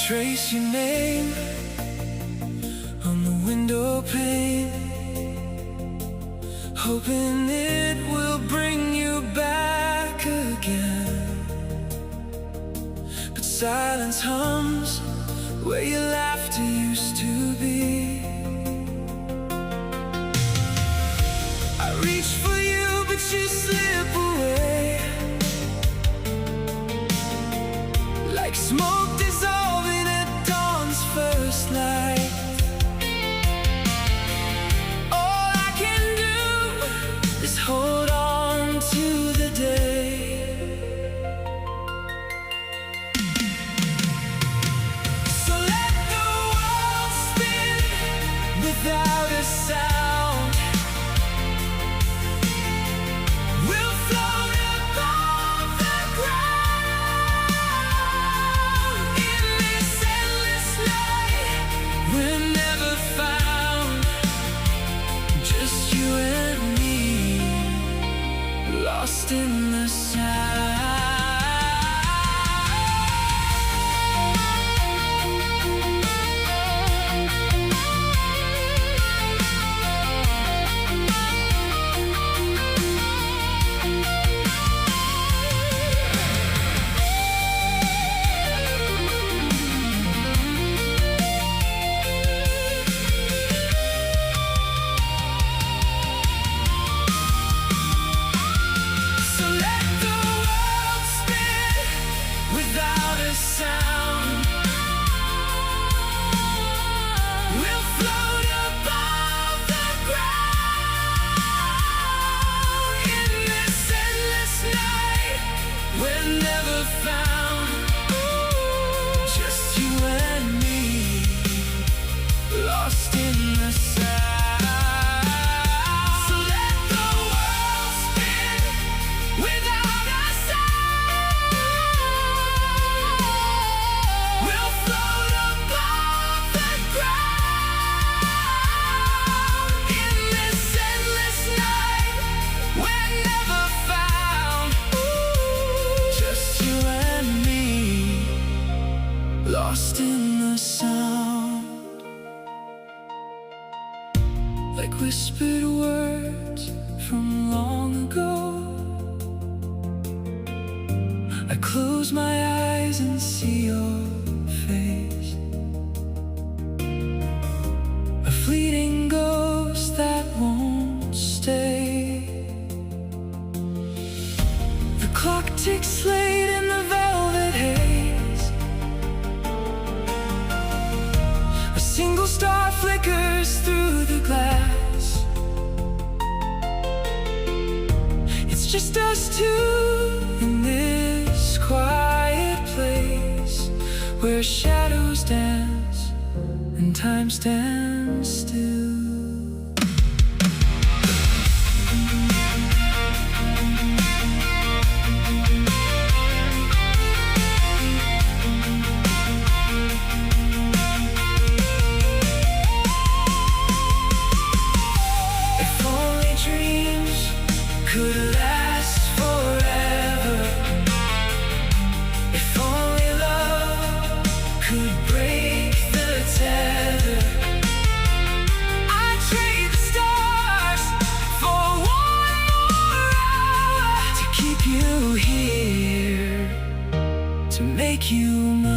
Trace your name on the window pane, hoping it will bring you back again. But silence hums where your laughter used to be. I reach for you, but you slip away, like smoke dissolving at dawn's first light. All I can do is hold on to the day. So let the world spin without a sound. We'll float above the ground in this endless night. We're never found, just you and me, lost in the sound. So let the world spin without a sound. We'll float above the ground in this endless night. We're never found, just you and me, lost in the sound. So let the world spin without a sound. We'll float above the ground in this endless night. We're never found, just you and me, lost in the sound. Like whispered words from long ago, I close my eyes and see your face, a fleeting ghost that won't stay. The clock ticks late in the velvet haze, a single star flickers through the glass. It's just us two in this quiet place, where shadows dance and time stands still. If only dreams could last forever, if only love could break the tether, I'd trade the stars for one more hour to keep you here, to make you mine.